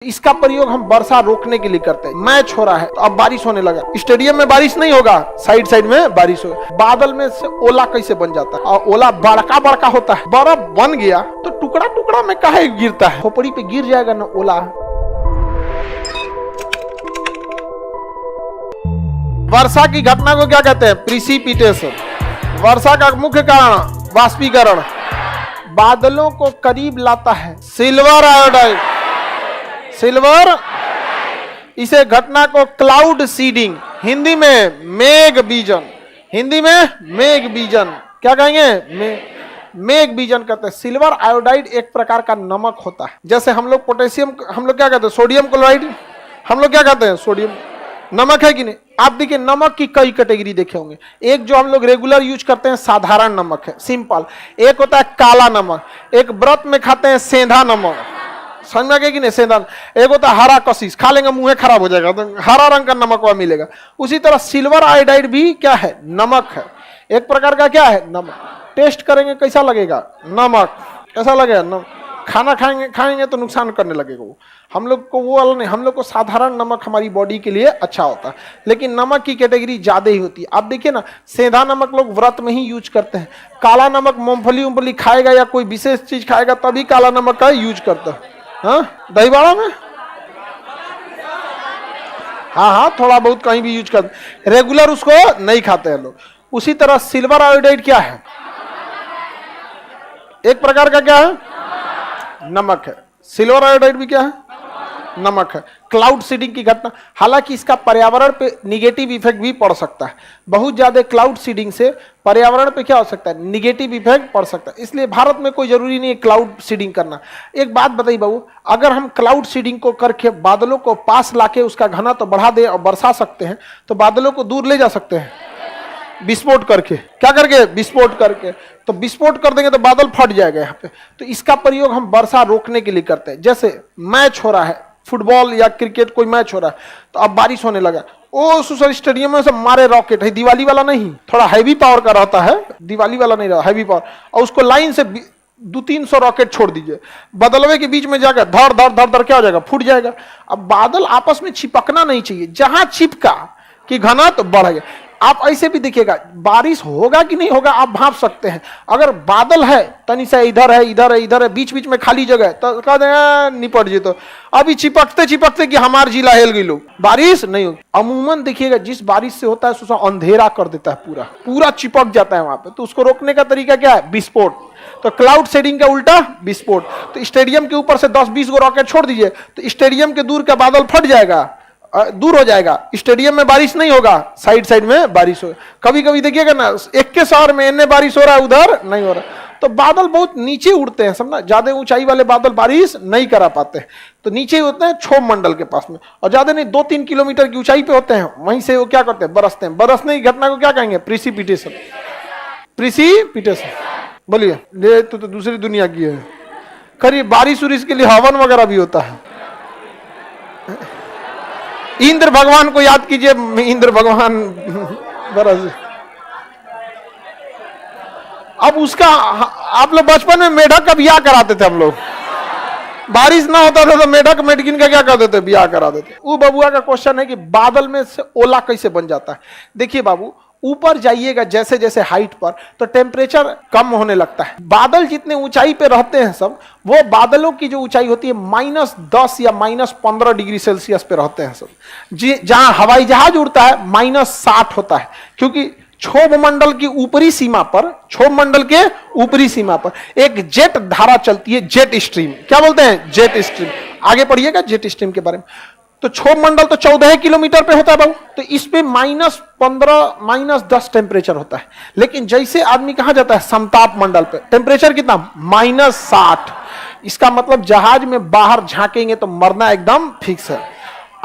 इसका प्रयोग हम वर्षा रोकने के लिए करते हैं। मैच हो रहा है तो अब बारिश होने लगा, स्टेडियम में बारिश नहीं होगा, साइड साइड में बारिश होगा। बादल में से ओला कैसे बन जाता है? और ओला बड़का बड़का होता है, बर्फ बन गया तो टुकड़ा टुकड़ा में काहे गिरता है? खोपड़ी पे गिर जाएगा ना ओला। वर्षा की घटना को क्या कहते हैं? प्रिसिपिटेशन। वर्षा का मुख्य कारण वाष्पीकरण। बादलों को करीब लाता है सिल्वर आयोडाइड। सिल्वर, इसे घटना को क्लाउड सीडिंग, हिंदी में मेघ बीजन। हिंदी में मेघ बीजन क्या कहेंगे? मेघ बीजन कहते हैं। सिल्वर आयोडाइड एक प्रकार का नमक होता है। जैसे हम लोग पोटेशियम, हम लोग क्या कहते हैं? Sodium chloride. हम लोग क्या कहते हैं? सोडियम। नमक है कि नहीं? आप देखिए नमक की कई कैटेगरी देखे होंगे। एक जो हम लोग रेगुलर यूज करते हैं साधारण नमक है, सिंपल। एक होता है काला नमक, एक व्रत में खाते हैं सेंधा नमक, समझ में आ गया कि नहीं? सेंधा। एक होता है हरा कशिश, खा लेंगे मुंह खराब हो जाएगा तो हरा रंग का नमक वह मिलेगा। उसी तरह सिल्वर आयोडाइड भी क्या है? नमक है, एक प्रकार का क्या है? नमक। टेस्ट करेंगे कैसा लगेगा? नमक। कैसा लगेगा? नमक। खाना खाएंगे तो नुकसान करने लगेगा वो। हम लोग को वो वाला नहीं, हम लोग को साधारण नमक हमारी बॉडी के लिए अच्छा होता है, लेकिन नमक की कैटेगरी ज्यादा ही होती है। आप देखिए ना, सेंधा नमक लोग व्रत में ही यूज करते हैं। काला नमक मूंगफली खाएगा या कोई विशेष चीज खाएगा तभी काला नमक का यूज करता है। हाँ, दही बाड़ा में हाँ थोड़ा बहुत कहीं भी यूज करते, रेगुलर उसको नहीं खाते हैं लोग। उसी तरह सिल्वर आयोडाइड क्या है? एक प्रकार का क्या है? नमक है। सिल्वर आयोडाइड भी क्या है? नमक है। क्लाउड सीडिंग की घटना, हालांकि इसका पर्यावरण पे निगेटिव इफेक्ट भी पड़ सकता है। बहुत ज्यादा क्लाउड सीडिंग से पर्यावरण पे क्या हो सकता है? निगेटिव इफेक्ट पड़ सकता है। इसलिए भारत में कोई जरूरी नहीं है क्लाउड सीडिंग करना। एक बात बताइए बाबू, अगर हम क्लाउड सीडिंग को करके बादलों को पास लाके उसका घना तो बढ़ा दे और बरसा सकते हैं, तो बादलों को दूर ले जा सकते हैं विस्फोट करके। क्या करके? विस्फोट करके। तो विस्फोट कर देंगे तो बादल फट जाएगा यहाँ पे। तो इसका प्रयोग हम वर्षा रोकने के लिए करते हैं। जैसे मैच हो रहा है, फुटबॉल या क्रिकेट कोई मैच हो रहा है, तो अब बारिश होने लगा, ओ सुसर स्टेडियम में से मारे रॉकेट है, दिवाली वाला नहीं, थोड़ा हैवी पावर का रहता है, दिवाली वाला नहीं रहा, हैवी पावर, और उसको लाइन से 200-300 रॉकेट छोड़ दीजिए, बदलवे के बीच में जाकर धड़ धड़ धड़ धड़ क्या हो जाएगा? फूट जाएगा। अब बादल आपस में चिपकना नहीं चाहिए, जहां चिपका कि घना तो बढ़ गया। आप ऐसे भी देखिएगा, बारिश होगा कि नहीं होगा आप भाप सकते हैं। अगर बादल है तनी सा इधर है इधर है इधर है, बीच बीच में खाली जगह है, तो कह दें निपट जी। तो अभी चिपकते चिपकते कि हमार जिला हिल गई, लोग बारिश नहीं होगी। अमूमन देखिएगा जिस बारिश से होता है उसको अंधेरा कर देता है, पूरा पूरा चिपक जाता है वहां पे। तो उसको रोकने का तरीका क्या है? विस्फोट। तो क्लाउड सीडिंग का उल्टा विस्फोट। तो स्टेडियम के ऊपर से 10-20 गो रॉकेट छोड़ दीजिए तो स्टेडियम के दूर का बादल फट जाएगा, दूर हो जाएगा। स्टेडियम में बारिश नहीं होगा, साइड साइड में बारिश होगा। कभी कभी देखिएगा ना, एक के शहर में इन्हें बारिश हो रहा है, उधर नहीं हो रहा, तो बादल बहुत नीचे उड़ते हैं, समझना। ज्यादा ऊंचाई वाले बादल बारिश नहीं करा पाते हैं, तो नीचे होते हैं क्षोभ मंडल के पास में, और ज्यादा नहीं 2-3 किलोमीटर की ऊंचाई पे होते हैं, वहीं से वो क्या करते हैं? बरसते हैं। बरसने की घटना को क्या कहेंगे? प्रिसिपिटेशन। प्रिसिपिटेशन बोलिए। ले तो दूसरी दुनिया की है। खरी बारिश उरिश के लिए हवन वगैरह भी होता है। इंद्र भगवान को याद कीजिए, इंद्र भगवान बरस। अब उसका आप लोग बचपन में मेढक का ब्याह कराते थे हम लोग, बारिश ना होता था तो मेढक मेढकिन का क्या कर देते? ब्याह करा देते। वो बबुआ का क्वेश्चन है कि बादल में से ओला कैसे बन जाता है? देखिए बाबू, ऊपर जाइएगा जैसे जैसे हाइट पर, तो टेम्परेचर कम होने लगता है। बादल जितने ऊंचाई पे रहते हैं सब, वो बादलों की जो ऊंचाई होती है -10 या -15 डिग्री सेल्सियस पे रहते हैं सब। जहां हवाई जहाज उड़ता है -60 होता है, क्योंकि क्षोभ मंडल की ऊपरी सीमा पर, क्षोभ मंडल के ऊपरी सीमा पर एक जेट धारा चलती है, जेट स्ट्रीम। क्या बोलते हैं? Jet stream. आगे पढ़िएगा जेट स्ट्रीम के बारे में। तो क्षोभ मंडल तो 14 किलोमीटर पे होता है बाबू, तो इस पे -15 -10 टेम्परेचर होता है। लेकिन जैसे आदमी कहां जाता है? समताप मंडल पे, टेम्परेचर कितना? -60। इसका मतलब जहाज में बाहर झांकेंगे तो मरना एकदम फिक्स है।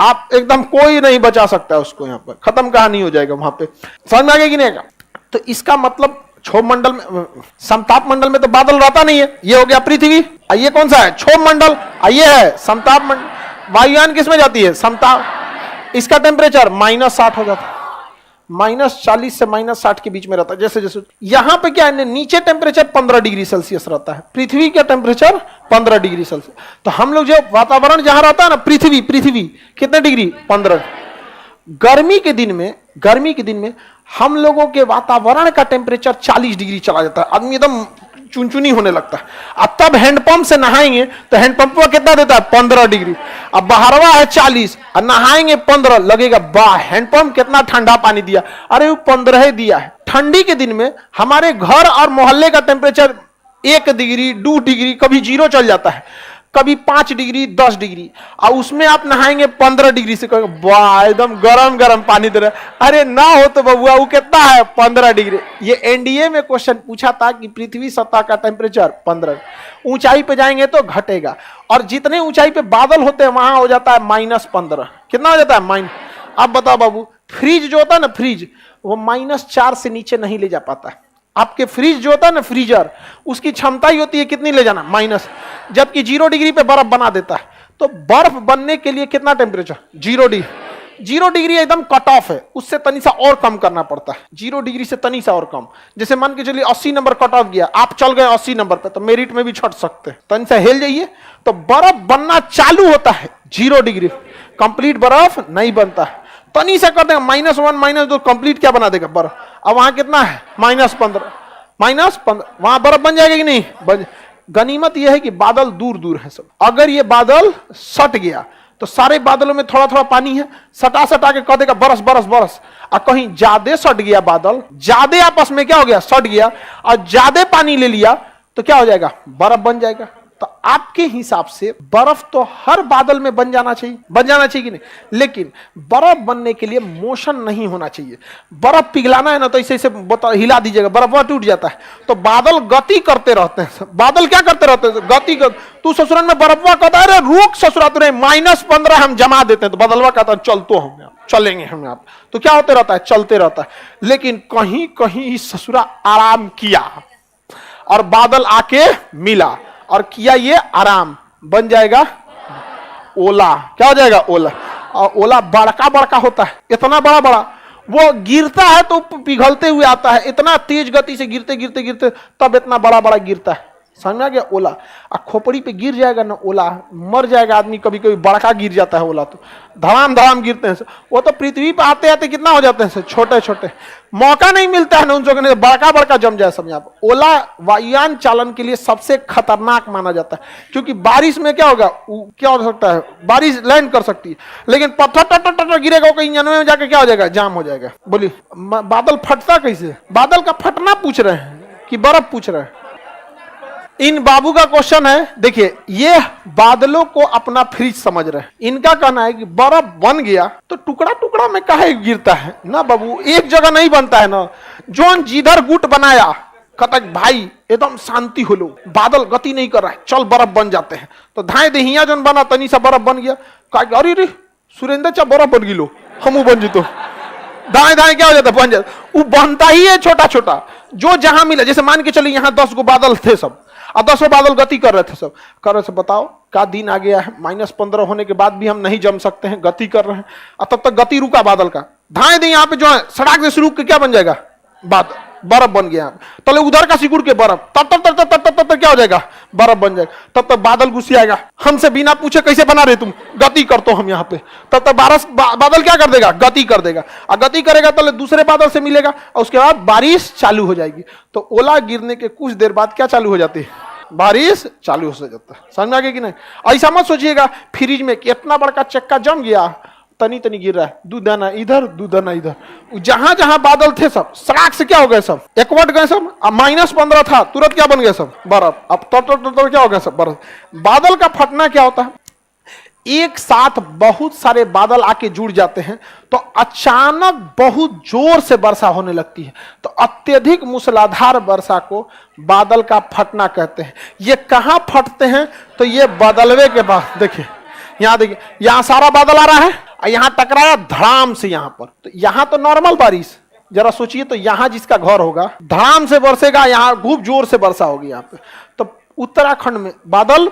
आप एकदम कोई नहीं बचा सकता है उसको, यहाँ पर खत्म कहानी हो जाएगा वहां पे। समझ में आ गया कि नहीं? तो इसका मतलब क्षोभ मंडल में, समताप मंडल में तो बादल रहता नहीं है। ये हो गया पृथ्वी, ये कौन सा है? क्षोभ मंडल। ये है समताप मंडल। वायुयान किस में जाती है? समताप। इसका टेम्परेचर -60 हो जाता है। -40 से -60 के बीच में रहता है। जैसे जैसे यहां पे क्या है, नीचे टेम्परेचर 15 डिग्री सेल्सियस रहता है, पृथ्वी का टेम्परेचर 15 डिग्री सेल्सियस। तो हम लोग जो वातावरण जहां रहता है ना, पृथ्वी कितने डिग्री, 15। गर्मी के दिन में हम लोगों के वातावरण का टेम्परेचर 40 डिग्री चला जाता है, आदमी एकदम चुनचुनी होने लगता है। अब तब हैंडपंप से नहाएंगे तो हैंडपंप कितना देता है, 15 डिग्री। अब बाहरवा है 40 और नहाएंगे 15, लगेगा वाह हैंडपंप कितना ठंडा पानी दिया, अरे वो 15 दिया है। ठंडी के दिन में हमारे घर और मोहल्ले का टेम्परेचर 1 डिग्री 2 डिग्री, कभी 0 चल जाता है, कभी 5 डिग्री 10 डिग्री, और उसमें आप नहाएंगे 15 डिग्री से, कहेंगे वाह एकदम गरम गरम पानी दे रहा है। अरे ना हो तो बबुआ वो कितना है, 15 डिग्री। ये एनडीए में क्वेश्चन पूछा था कि पृथ्वी सतह का टेम्परेचर 15, ऊंचाई पे जाएंगे तो घटेगा, और जितने ऊंचाई पे बादल होते हैं वहां हो जाता है -15। कितना हो जाता है, माइनस। अब बताओ बाबू, फ्रिज जो होता है ना, फ्रिज वो -4 से नीचे नहीं ले जा पाता है। आपके फ्रिज जो होता है ना, फ्रीजर, उसकी क्षमता ही होती है कितनी ले जाना, माइनस, जबकि 0 डिग्री पे बर्फ बना देता है। तो बर्फ बनने के लिए कितना टेम्परेचर, 0 डिग्री। 0 डिग्री एकदम कट ऑफ है, उससे तनी सा और कम करना पड़ता है, 0 डिग्री से तनी सा और कम। जैसे मान के चलिए 80 नंबर कट ऑफ गया, आप चल गए 80 नंबर पे, तो मेरिट में भी छट सकते हैं, तनी सा हिल जाइए तो बर्फ बनना चालू होता है 0 डिग्री, कंप्लीट बर्फ नहीं बनता है। तनी सा कर देगा -1 -2, कंप्लीट क्या बना देगा, बर्फ। अब वहां कितना है, -15, वहां बर्फ बन जाएगा कि नहीं बन। गनीमत यह है कि बादल दूर दूर है सब। अगर ये बादल सट गया तो सारे बादलों में थोड़ा थोड़ा पानी है, सटा सटा के कह देगा बरस बरस बरस। और कहीं ज्यादा सट गया बादल, ज्यादा आपस में क्या हो गया, सट गया और ज्यादा पानी ले लिया तो क्या हो जाएगा, बर्फ बन जाएगा। तो आपके हिसाब से बर्फ तो हर बादल में बन जाना चाहिए कि नहीं, लेकिन बर्फ बनने के लिए मोशन नहीं होना चाहिए। बर्फ पिघलाना है ना तो ऐसे हिला दीजिएगा, बर्फ टूट जाता है। तो बादल गति करते रहते हैं, बादल क्या करते रहते हैं, गति कर। तू ससुराल में बर्फवा कहता है रुक ससुरा तुरे -15 हम जमा देते हैं, तो बदलवा कहता है चल तो हम चलेंगे हम आप। तो क्या होते रहता है, चलते रहता है। लेकिन कहीं कहीं ससुरा आराम किया और बादल आके मिला और किया ये आराम, बन जाएगा ओला। क्या हो जाएगा, ओला। और ओला बड़का बड़का होता है, इतना बड़ा बड़ा, वो गिरता है तो पिघलते हुए आता है, इतना तेज गति से गिरते गिरते गिरते तब इतना बड़ा बड़ा गिरता है। समझ में आ गया, ओला। और खोपड़ी पे गिर जाएगा ना ओला, मर जाएगा आदमी। कभी कभी बड़का गिर जाता है ओला, तो धड़ाम धड़ाम गिरते हैं। वो तो पृथ्वी पे आते आते कितना हो जाते हैं, छोटे छोटे, मौका नहीं मिलता है ना उन जगह, बड़का बड़का जम जाए समझ। ओला वायुयान चालन के लिए सबसे खतरनाक माना जाता है, क्योंकि बारिश में क्या होगा, क्या हो सकता है, बारिश लैंड कर सकती है, लेकिन पत्थर टट टट गिरेगा कहीं इंजन में जाके क्या हो जाएगा, जाम हो जाएगा। बोलिए बादल फटता कैसे, बादल का फटना पूछ रहे हैं कि बर्फ पूछ रहे हैं। इन बाबू का क्वेश्चन है, देखिए ये बादलों को अपना फ्रिज समझ रहे हैं। इनका कहना है कि बर्फ बन गया तो टुकड़ा टुकड़ा में काहे गिरता है ना बाबू, एक जगह नहीं बनता है ना। जोन जिधर गुट बनाया कहता भाई एकदम शांति हो लो, बादल गति नहीं कर रहा है, चल बर्फ बन जाते हैं। तो धाए दहिया जोन बना तनी सा बर्फ बन गया, कहा अरे रे सुरेंद्र चा बर्फ बन गिलो, हम बन जीतो। दाएं दाएं क्या हो जाता है, बन जाता। वो बनता ही है छोटा छोटा, जो जहां मिला। जैसे मान के चलिए यहाँ 10 गो बादल थे सब, और 10 बादल गति कर रहे थे सब, कर रहे थे। बताओ का दिन आ गया है, -15 होने के बाद भी हम नहीं जम सकते हैं, गति कर रहे हैं, और तब तक गति रुका बादल का। धाए दे यहाँ पे जो है सड़क से शुरू के क्या बन जाएगा, बादल, बर्फ बन गया। तले उधर का सिकुड़ के बर्फ, तब तब तब तब तब तब क्या हो जाएगा, बर्फ बन जाएगा। तब तक बादल गुस्सियाएगा, हमसे बिना पूछे कैसे बना रहे तुम, गति कर तो हम यहाँ पे। तब तक बादल क्या कर देगा, गति कर देगा। और गति करेगा तो दूसरे बादल से मिलेगा, और उसके बाद बारिश चालू हो जाएगी। तो ओला गिरने के कुछ देर बाद क्या चालू हो जाती है, बारिश चालू हो जाता है। समझ में आ गया कि नहीं। ऐसा मत सोचिएगा फ्रिज में कितना बड़का चक्का जम गया, तनी तनी गिर रहा है, दूधना इधर दूधना इधर। जहां जहां बादल थे सब सड़क से क्या हो गए, सब एकवट गए सब। अब -15 था, तुरंत क्या बन गया, सब बर्फ। अब तो क्या हो गया, सब बर्फ। बादल का फटना क्या होता है, एक साथ बहुत सारे बादल आके जुड़ जाते हैं तो अचानक बहुत जोर से वर्षा होने लगती है। तो अत्यधिक मूसलाधार वर्षा को बादल का फटना कहते हैं। ये कहां फटते हैं, तो ये बदलवे के बाद देखिए, यहां देखिए, यहां सारा बादल आ रहा है, यहां टकराया धड़ाम से यहां पर। तो यहां तो नॉर्मल बारिश, जरा सोचिए तो यहां जिसका घर होगा धड़ाम से बरसेगा, यहां खूब जोर से वर्षा होगी यहाँ पे। तो उत्तराखंड में बादल